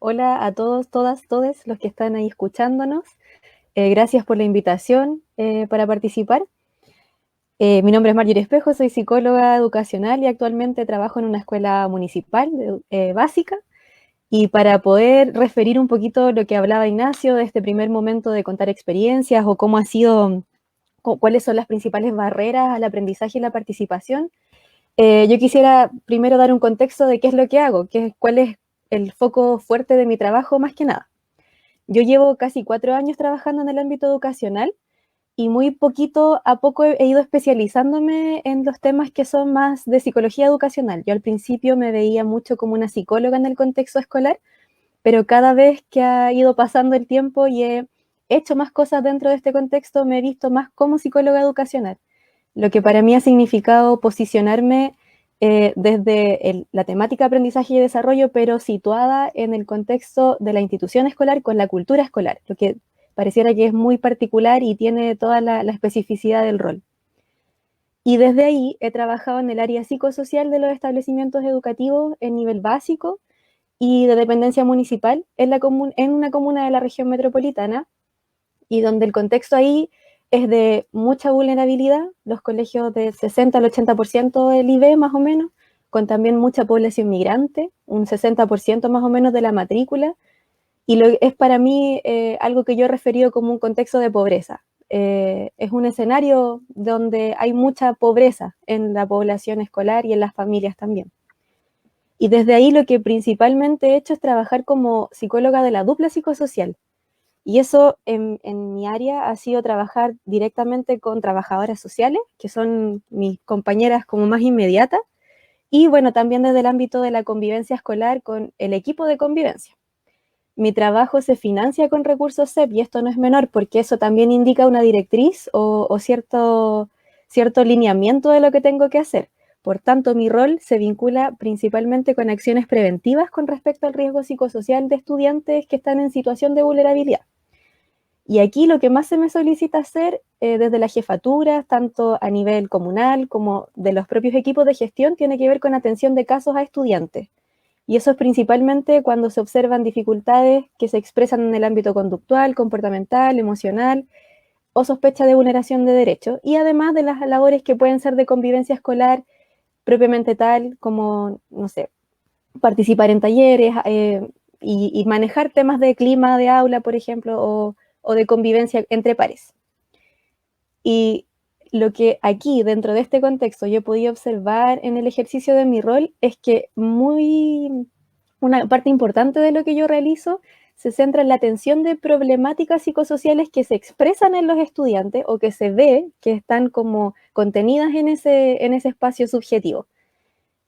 Hola a todos, todas, todes los que están ahí escuchándonos. Gracias por la invitación para participar. Mi nombre es Marjorie Espejo, soy psicóloga educacional y actualmente trabajo en una escuela municipal básica. Y para poder referir un poquito lo que hablaba Ignacio de este primer momento de contar experiencias o cómo ha sido, cuáles son las principales barreras al aprendizaje y la participación, yo quisiera primero dar un contexto de qué es lo que hago, cuál es el foco fuerte de mi trabajo más que nada. Yo llevo casi 4 años trabajando en el ámbito educacional y muy poquito a poco he ido especializándome en los temas que son más de psicología educacional. Yo al principio me veía mucho como una psicóloga en el contexto escolar, pero cada vez que ha ido pasando el tiempo y he hecho más cosas dentro de este contexto, me he visto más como psicóloga educacional, lo que para mí ha significado posicionarme desde la temática aprendizaje y desarrollo, pero situada en el contexto de la institución escolar con la cultura escolar, lo que pareciera que es muy particular y tiene toda la especificidad del rol. Y desde ahí he trabajado en el área psicosocial de los establecimientos educativos en nivel básico y de dependencia municipal en una comuna de la región metropolitana, y donde el contexto ahí es de mucha vulnerabilidad, los colegios de 60 al 80% del IB más o menos, con también mucha población migrante, un 60% más o menos de la matrícula, y es para mí algo que yo he referido como un contexto de pobreza. Es un escenario donde hay mucha pobreza en la población escolar y en las familias también. Y desde ahí lo que principalmente he hecho es trabajar como psicóloga de la dupla psicosocial, y eso en mi área ha sido trabajar directamente con trabajadoras sociales, que son mis compañeras como más inmediatas, y bueno, también desde el ámbito de la convivencia escolar con el equipo de convivencia. Mi trabajo se financia con recursos CEP y esto no es menor porque eso también indica una directriz o cierto lineamiento de lo que tengo que hacer. Por tanto, mi rol se vincula principalmente con acciones preventivas con respecto al riesgo psicosocial de estudiantes que están en situación de vulnerabilidad. Y aquí lo que más se me solicita hacer desde la jefatura, tanto a nivel comunal como de los propios equipos de gestión, tiene que ver con atención de casos a estudiantes. Y eso es principalmente cuando se observan dificultades que se expresan en el ámbito conductual, comportamental, emocional o sospecha de vulneración de derechos. Y además de las labores que pueden ser de convivencia escolar propiamente tal, como, no sé, participar en talleres y manejar temas de clima de aula, por ejemplo, o de convivencia entre pares. Y lo que aquí, dentro de este contexto, yo he podido observar en el ejercicio de mi rol es que una parte importante de lo que yo realizo se centra en la atención de problemáticas psicosociales que se expresan en los estudiantes o que se ve que están como contenidas en ese espacio subjetivo.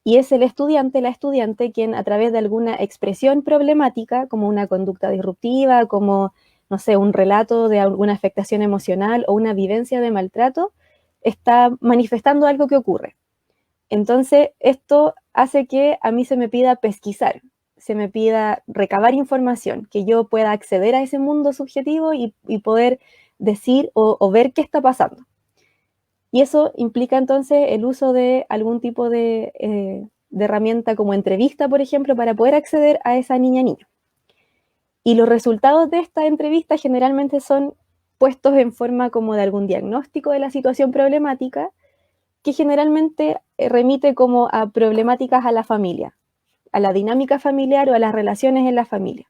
Y es el estudiante, la estudiante, quien a través de alguna expresión problemática, como una conducta disruptiva, como, no sé, un relato de alguna afectación emocional o una vivencia de maltrato, está manifestando algo que ocurre. Entonces, esto hace que a mí se me pida pesquisar, se me pida recabar información, que yo pueda acceder a ese mundo subjetivo y poder decir o ver qué está pasando. Y eso implica entonces el uso de algún tipo de herramienta como entrevista, por ejemplo, para poder acceder a esa niña. Y los resultados de esta entrevista generalmente son puestos en forma como de algún diagnóstico de la situación problemática, que generalmente remite como a problemáticas a la familia, a la dinámica familiar o a las relaciones en la familia.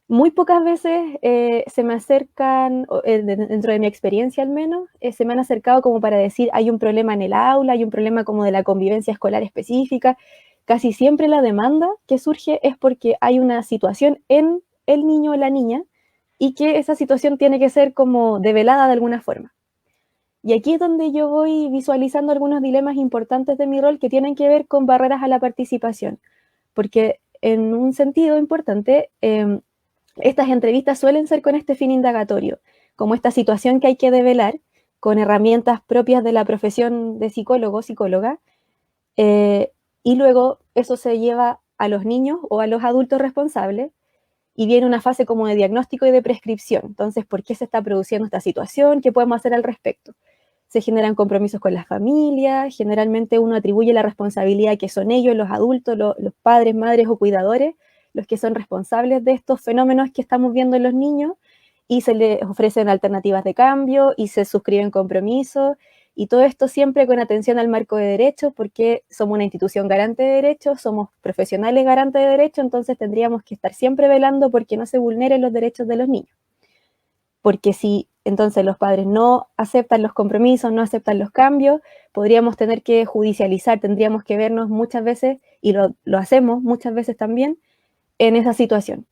Muy pocas veces se me acercan, dentro de mi experiencia al menos, se me han acercado como para decir hay un problema en el aula, hay un problema como de la convivencia escolar específica. Casi siempre la demanda que surge es porque hay una situación en el niño o la niña y que esa situación tiene que ser como develada de alguna forma. Y aquí es donde yo voy visualizando algunos dilemas importantes de mi rol que tienen que ver con barreras a la participación, porque en un sentido importante, estas entrevistas suelen ser con este fin indagatorio, como esta situación que hay que develar con herramientas propias de la profesión de psicólogo o psicóloga, y luego eso se lleva a los niños o a los adultos responsables y viene una fase como de diagnóstico y de prescripción. Entonces, ¿por qué se está produciendo esta situación? ¿Qué podemos hacer al respecto? Se generan compromisos con las familias, generalmente uno atribuye la responsabilidad que son ellos, los adultos, los padres, madres o cuidadores, los que son responsables de estos fenómenos que estamos viendo en los niños, y se les ofrecen alternativas de cambio y se suscriben compromisos, y todo esto siempre con atención al marco de derechos, porque somos una institución garante de derechos, somos profesionales garantes de derechos, entonces tendríamos que estar siempre velando porque no se vulneren los derechos de los niños. Porque si entonces los padres no aceptan los compromisos, no aceptan los cambios, podríamos tener que judicializar, tendríamos que vernos muchas veces, y lo hacemos muchas veces también, en esa situación.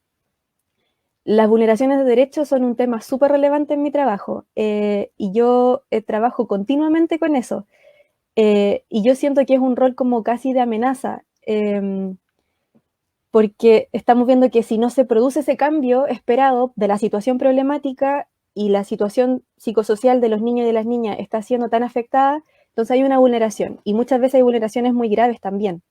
Las vulneraciones de derechos son un tema súper relevante en mi trabajo, y yo trabajo continuamente con eso, y yo siento que es un rol como casi de amenaza, porque estamos viendo que si no se produce ese cambio esperado de la situación problemática y la situación psicosocial de los niños y de las niñas está siendo tan afectada, entonces hay una vulneración, y muchas veces hay vulneraciones muy graves también.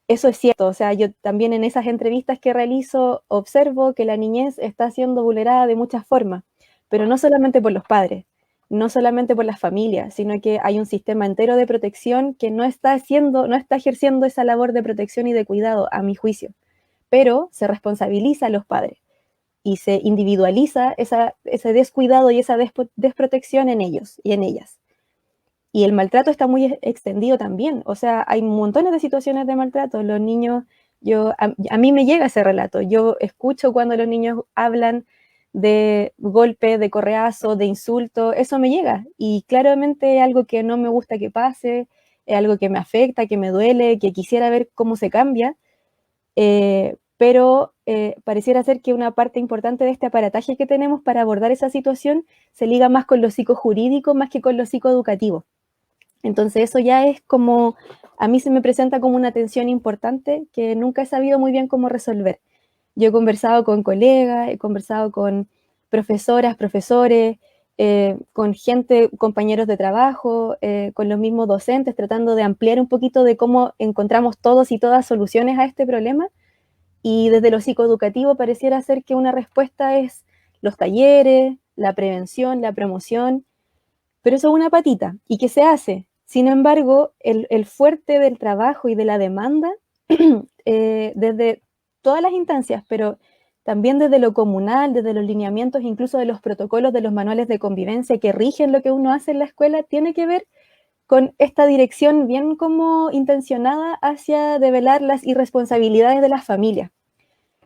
Eso es cierto, o sea, yo también en esas entrevistas que realizo observo que la niñez está siendo vulnerada de muchas formas, pero no solamente por los padres, no solamente por las familias, sino que hay un sistema entero de protección que no está ejerciendo esa labor de protección y de cuidado, a mi juicio, pero se responsabiliza a los padres y se individualiza ese descuidado y esa desprotección en ellos y en ellas. Y el maltrato está muy extendido también, o sea, hay montones de situaciones de maltrato. Los niños, a mí me llega ese relato, yo escucho cuando los niños hablan de golpe, de correazo, de insulto, eso me llega, y claramente es algo que no me gusta que pase, es algo que me afecta, que me duele, que quisiera ver cómo se cambia, pero pareciera ser que una parte importante de este aparataje que tenemos para abordar esa situación se liga más con lo psicojurídico más que con lo psicoeducativo. Entonces eso ya es como, a mí se me presenta como una tensión importante que nunca he sabido muy bien cómo resolver. Yo he conversado con colegas, he conversado con profesoras, profesores, con gente, compañeros de trabajo, con los mismos docentes, tratando de ampliar un poquito de cómo encontramos todos y todas soluciones a este problema. Y desde lo psicoeducativo pareciera ser que una respuesta es los talleres, la prevención, la promoción, pero eso es una patita. ¿Y qué se hace? Sin embargo, el fuerte del trabajo y de la demanda, desde todas las instancias, pero también desde lo comunal, desde los lineamientos, incluso de los protocolos, de los manuales de convivencia que rigen lo que uno hace en la escuela, tiene que ver con esta dirección bien como intencionada hacia develar las irresponsabilidades de las familias.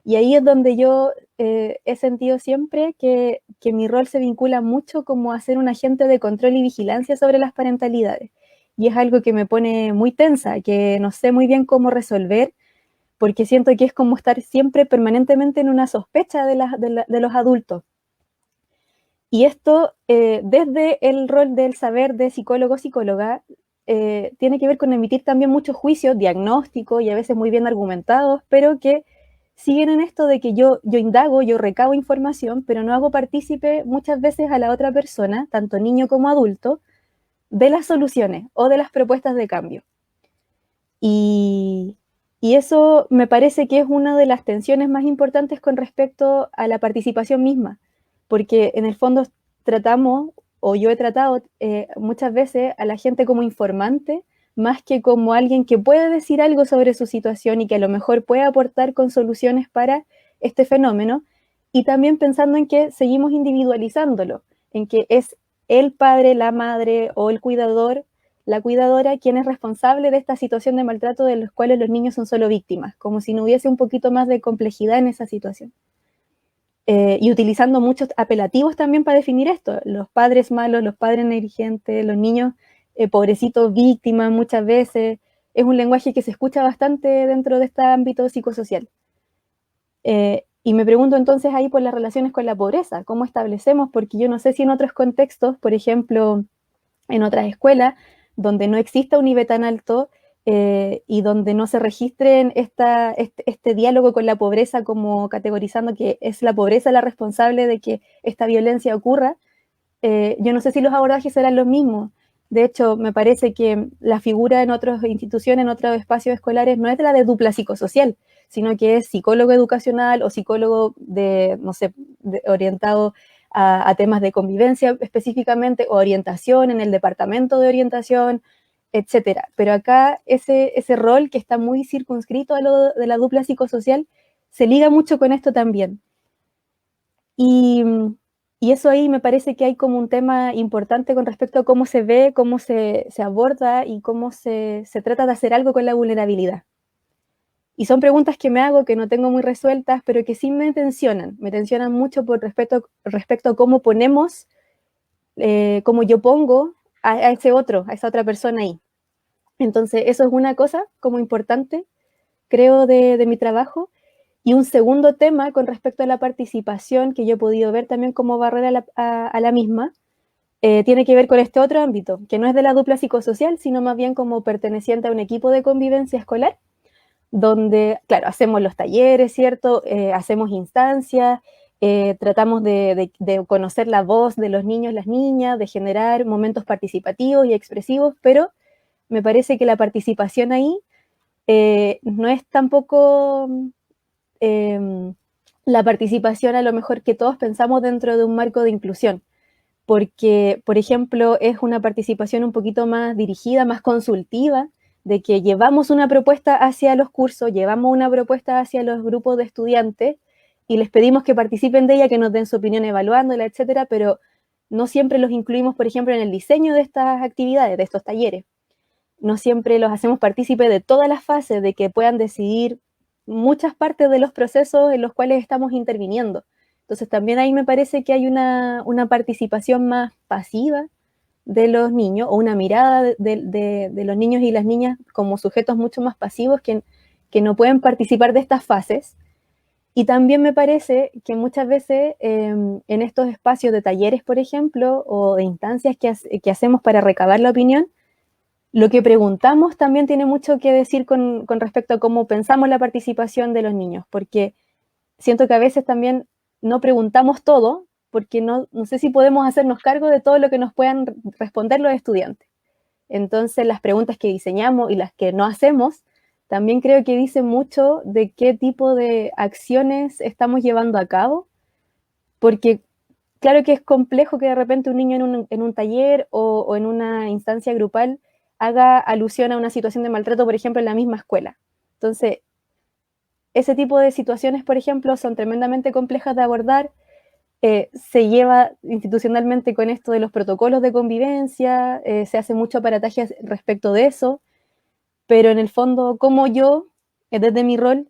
Y ahí es donde yo he sentido siempre que mi rol se vincula mucho como a ser un agente de control y vigilancia sobre las parentalidades. Y es algo que me pone muy tensa, que no sé muy bien cómo resolver, porque siento que es como estar siempre permanentemente en una sospecha de los adultos. Y esto, desde el rol del saber de psicólogo o psicóloga, tiene que ver con emitir también muchos juicios, diagnósticos y a veces muy bien argumentados, pero que siguen en esto de que yo indago, yo recabo información, pero no hago partícipe muchas veces a la otra persona, tanto niño como adulto, de las soluciones o de las propuestas de cambio. Y, y eso me parece que es una de las tensiones más importantes con respecto a la participación misma, porque en el fondo tratamos, o yo he tratado muchas veces a la gente como informante, más que como alguien que puede decir algo sobre su situación y que a lo mejor puede aportar con soluciones para este fenómeno, y también pensando en que seguimos individualizándolo, en que es el padre, la madre o el cuidador, la cuidadora, quien es responsable de esta situación de maltrato de los cuales los niños son solo víctimas, como si no hubiese un poquito más de complejidad en esa situación. Y utilizando muchos apelativos también para definir esto, los padres malos, los padres negligentes, los niños pobrecitos, víctimas muchas veces, es un lenguaje que se escucha bastante dentro de este ámbito psicosocial. Y me pregunto entonces ahí por las relaciones con la pobreza, ¿cómo establecemos? Porque yo no sé si en otros contextos, por ejemplo, en otras escuelas, donde no exista un nivel tan alto y donde no se registren este diálogo con la pobreza como categorizando que es la pobreza la responsable de que esta violencia ocurra, yo no sé si los abordajes serán los mismos. De hecho, me parece que la figura en otras instituciones, en otros espacios escolares, no es la de dupla psicosocial, sino que es psicólogo educacional o psicólogo no sé, orientado a temas de convivencia específicamente, o orientación en el departamento de orientación, etcétera. Pero acá ese rol que está muy circunscrito a lo de la dupla psicosocial se liga mucho con esto también. Y, y eso ahí me parece que hay como un tema importante con respecto a cómo se ve, cómo se aborda y cómo se trata de hacer algo con la vulnerabilidad. Y son preguntas que me hago, que no tengo muy resueltas, pero que sí me tensionan mucho por respecto a cómo ponemos, cómo yo pongo a ese otro, a esa otra persona ahí. Entonces, eso es una cosa como importante, creo, de mi trabajo. Y un segundo tema con respecto a la participación, que yo he podido ver también como barrera a la misma, tiene que ver con este otro ámbito, que no es de la dupla psicosocial, sino más bien como perteneciente a un equipo de convivencia escolar, donde, claro, hacemos los talleres, ¿cierto? Hacemos instancias, tratamos de conocer la voz de los niños, las niñas, de generar momentos participativos y expresivos, pero me parece que la participación ahí no es tampoco la participación a lo mejor que todos pensamos dentro de un marco de inclusión, porque, por ejemplo, es una participación un poquito más dirigida, más consultiva, de que llevamos una propuesta hacia los cursos, llevamos una propuesta hacia los grupos de estudiantes y les pedimos que participen de ella, que nos den su opinión evaluándola, etcétera, pero no siempre los incluimos, por ejemplo, en el diseño de estas actividades, de estos talleres. No siempre los hacemos partícipes de todas las fases, de que puedan decidir muchas partes de los procesos en los cuales estamos interviniendo. Entonces también ahí me parece que hay una participación más pasiva de los niños, o una mirada de los niños y las niñas como sujetos mucho más pasivos que no pueden participar de estas fases. Y también me parece que muchas veces en estos espacios de talleres, por ejemplo, o de instancias que hacemos para recabar la opinión, lo que preguntamos también tiene mucho que decir con respecto a cómo pensamos la participación de los niños, porque siento que a veces también no preguntamos todo, porque no sé si podemos hacernos cargo de todo lo que nos puedan responder los estudiantes. Entonces, las preguntas que diseñamos y las que no hacemos, también creo que dicen mucho de qué tipo de acciones estamos llevando a cabo, porque claro que es complejo que de repente un niño en un taller o en una instancia grupal haga alusión a una situación de maltrato, por ejemplo, en la misma escuela. Entonces, ese tipo de situaciones, por ejemplo, son tremendamente complejas de abordar. Se lleva institucionalmente con esto de los protocolos de convivencia, se hace mucho aparataje respecto de eso, pero en el fondo, como yo, desde mi rol,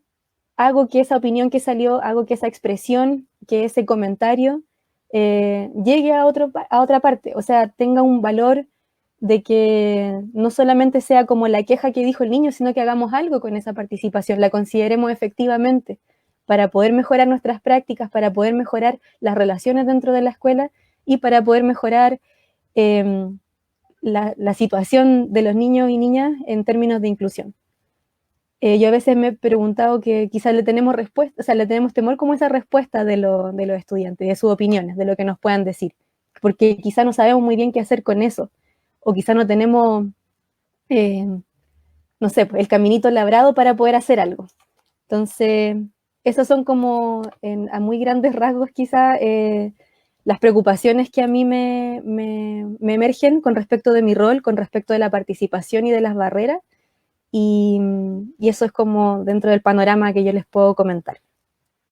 hago que esa opinión que salió, hago que esa expresión, que ese comentario llegue a otra parte, o sea, tenga un valor de que no solamente sea como la queja que dijo el niño, sino que hagamos algo con esa participación, la consideremos efectivamente para poder mejorar nuestras prácticas, para poder mejorar las relaciones dentro de la escuela y para poder mejorar la situación de los niños y niñas en términos de inclusión. Yo a veces me he preguntado que quizás le tenemos respuesta, o sea, le tenemos temor como esa respuesta de los estudiantes, de sus opiniones, de lo que nos puedan decir, porque quizás no sabemos muy bien qué hacer con eso, o quizás no tenemos, eh, no sé, pues, el caminito labrado para poder hacer algo. Entonces, esos son como a muy grandes rasgos quizás las preocupaciones que a mí me emergen con respecto de mi rol, con respecto de la participación y de las barreras, y eso es como dentro del panorama que yo les puedo comentar.